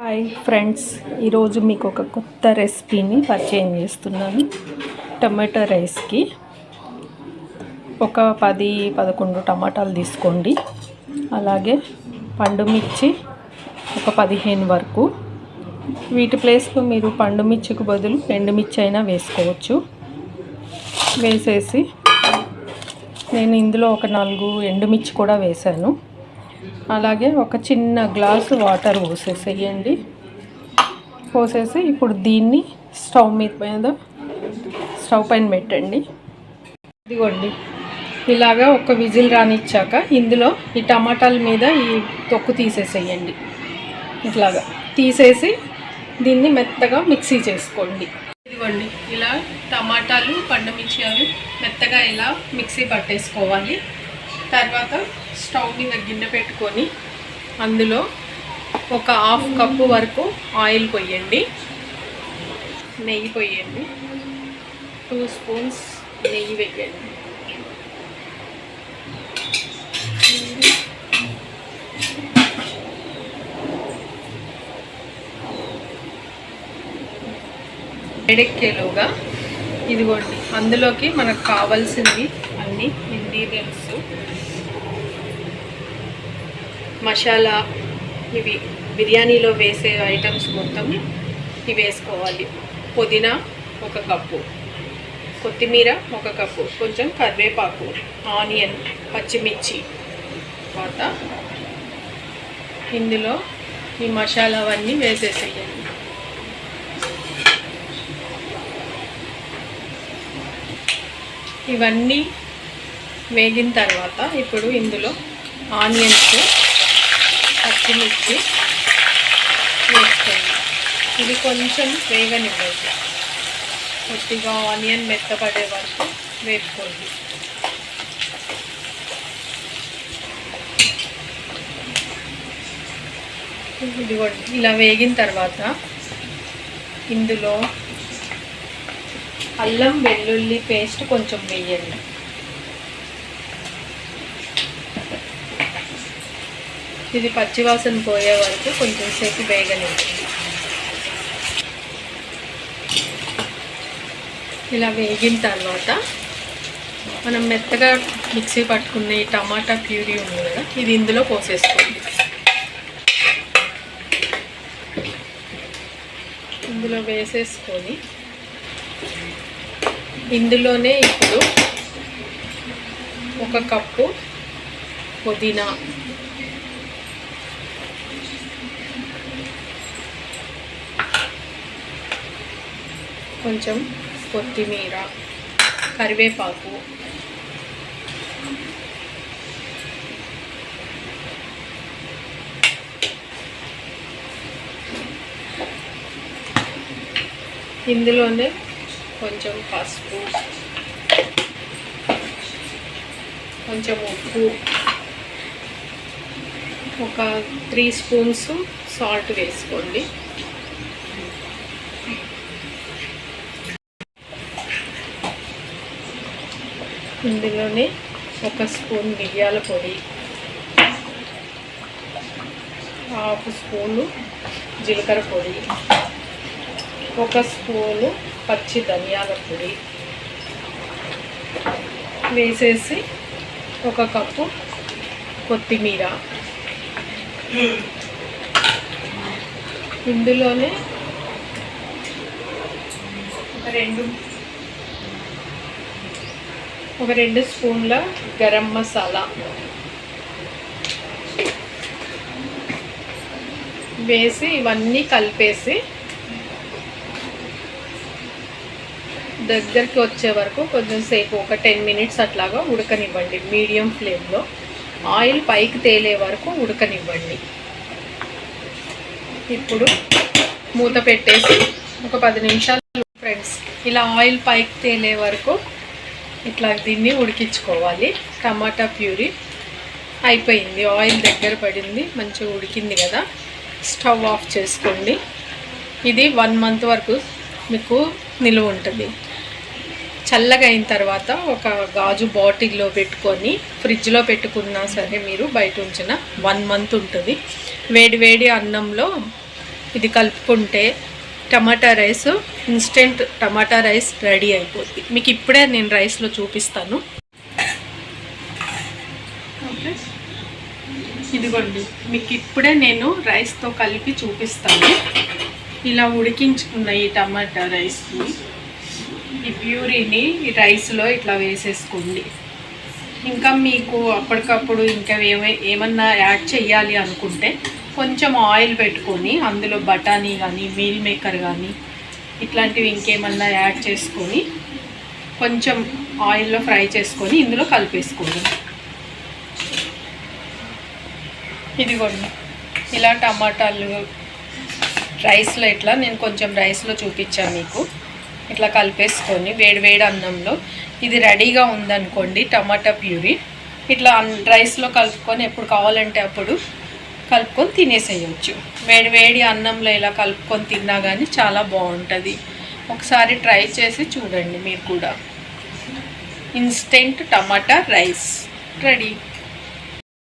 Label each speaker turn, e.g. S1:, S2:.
S1: Hi friends, ఈరోజు మీకు ఒక కొత్త రెసిపీని పరిచయం చేస్తున్నాను. టమాటో రైస్కి ఒక 10-11 టమాటాలు తీసుకోండి. అలాగే పండు మిర్చి ఒక 15 వరకు. వీటి ప్లేస్లో మీరు పండు మిర్చికి బదులు ఎండుమిర్చి అయినా వేసుకోవచ్చు. వేసేసి నేను ఇందులో ఒక 4 ఎండుమిర్చి కూడా వేశాను. అలాగే ఒక చిన్న గ్లాసు వాటర్ పోసేసేయండి. పోసేసి ఇప్పుడు దీన్ని స్టవ్ పైన పెట్టండి. ఇదిగోండి, ఇలాగా ఒక విజిల్ రానిచ్చాక ఇందులో ఈ టమాటాల మీద ఈ తొక్కు తీసేసేయండి. ఇట్లాగా తీసేసి దీన్ని మెత్తగా మిక్సీ చేసుకోండి. ఇదిగోండి, ఇలా టమాటాలు పండుమిర్చి అవి మెత్తగా ఇలా మిక్సీ పట్టేసుకోవాలి. తర్వాత స్టవ్ మీద గిన్నె పెట్టుకొని అందులో ఒక 1/2 కప్పు వరకు ఆయిల్ పోయండి. నెయ్యి పోయండి. 2 స్పూన్స్ నెయ్యి వేయండి. వేడెక్కేలోగా ఇదిగోండి, అందులోకి మనకు కావాల్సింది అన్ని ఇంగ్రీడియంట్స్, మసాలా, ఇవి బిర్యానీలో వేసే ఐటమ్స్ మొత్తం ఇవి వేసుకోవాలి. పుదీనా 1 కప్పు, కొత్తిమీర 1 కప్పు, కొంచెం కరివేపాకు, ఆనియన్, పచ్చిమిర్చి. తర్వాత ఇందులో ఈ మసాలా అవన్నీ వేసేసేయండి. ఇవన్నీ వేగిన తర్వాత ఇప్పుడు ఇందులో ఆనియన్స్, పచ్చిమిర్చి వేసుకోండి. ఇది కొంచెం వేగనివ్వండి. కొద్దిగా ఆనియన్ మెత్తపడే వరకు వేపుకోండి. ఇదిగోండి, ఇలా వేగిన తర్వాత ఇందులో అల్లం వెల్లుల్లి పేస్ట్ కొంచెం వేయండి. ఇది పచ్చివాసన పోయే వరకు కొంచెం సేపు వేగనివ్వండి. ఇలా వేగిన తర్వాత మనం మెత్తగా మిక్సీ పట్టుకున్న ఈ టమాటా ప్యూరీ ఉంది కదా, ఇది ఇందులో పోసేసుకోండి. ఇందులో వేసేసుకొని ఇందులోనే ఇప్పుడు 1 కప్పు పుదీనా, కొంచెం కొత్తిమీర, కరివేపాకు, ఇందులోనే కొంచెం పసుపు, కొంచెం ఉప్పు, ఒక 3 స్పూన్స్ సాల్ట్ వేసుకోండి. ఇందులోనే 1 స్పూన్ మిరియాల పొడి, 1/2 స్పూను జీలకర్ర పొడి, 1 స్పూను పచ్చి ధనియాల పొడి వేసేసి 1 కప్పు కొత్తిమీర, ఇందులోనే ఒక 2 స్పూన్ల గరం మసాలా వేసి ఇవన్నీ కలిపేసి దగ్గరికి వచ్చే వరకు కొంచెం సేపు ఒక 10 మినిట్స్ అట్లాగా ఉడకనివ్వండి. మీడియం ఫ్లేమ్లో ఆయిల్ పైకి తేలే వరకు ఉడకనివ్వండి. ఇప్పుడు మూత పెట్టేసి ఒక 10 నిమిషాలు ఫ్రెండ్స్ ఇలా ఆయిల్ పైకి తేలే వరకు ఇట్లా దీన్ని ఉడికించుకోవాలి. టమాటా ప్యూరీ అయిపోయింది, ఆయిల్ దగ్గర పడింది, మంచిగా ఉడికింది కదా. స్టవ్ ఆఫ్ చేసుకోండి. ఇది 1 మంత్ వరకు మీకు నిలువ ఉంటుంది. చల్లగా అయిన తర్వాత ఒక గాజు బాటిల్లో పెట్టుకొని ఫ్రిడ్జ్లో పెట్టుకున్నా సరే, మీరు బయట ఉంచిన 1 మంత్ ఉంటుంది. వేడి వేడి అన్నంలో ఇది కలుపుకుంటే టమాటా రైస్, ఇన్స్టెంట్ టమాటా రైస్ రెడీ అయిపోద్ది. మీకు ఇప్పుడే నేను రైస్లో చూపిస్తాను. ఓకే, ఇదిగోండి మీకు ఇప్పుడే నేను రైస్తో కలిపి చూపిస్తాను. ఇలా ఉడికించుకున్న ఈ టమాటా రైస్ని, ఈ ప్యూరీని ఈ రైస్లో ఇట్లా వేసేసుకోండి. ఇంకా మీకు అప్పటికప్పుడు ఇంకా ఏమన్నా యాడ్ చేయాలి అనుకుంటే కొంచెం ఆయిల్ పెట్టుకొని అందులో బఠానీ కానీ మీల్ మేకర్ కానీ ఇట్లాంటివి ఇంకేమన్నా యాడ్ చేసుకొని కొంచెం ఆయిల్లో ఫ్రై చేసుకొని ఇందులో కలిపేసుకోండి. ఇదిగోండి ఇలా టమాటాలు రైస్లో ఇట్లా నేను కొంచెం రైస్లో చూపించాను మీకు. ఇట్లా కలిపేసుకొని వేడి అన్నంలో ఇది రెడీగా ఉందనుకోండి టమాటా ప్యూరీ. ఇట్లా రైస్లో కలుపుకొని ఎప్పుడు కావాలంటే అప్పుడు కలుపుకొని తినేసేయచ్చు. వేడి అన్నంలో ఇలా కలుపుకొని తిన్నా కానీ చాలా బాగుంటుంది. ఒకసారి ట్రై చేసి చూడండి మీరు కూడా. ఇన్స్టెంట్ టమాటా రైస్ రెడీ.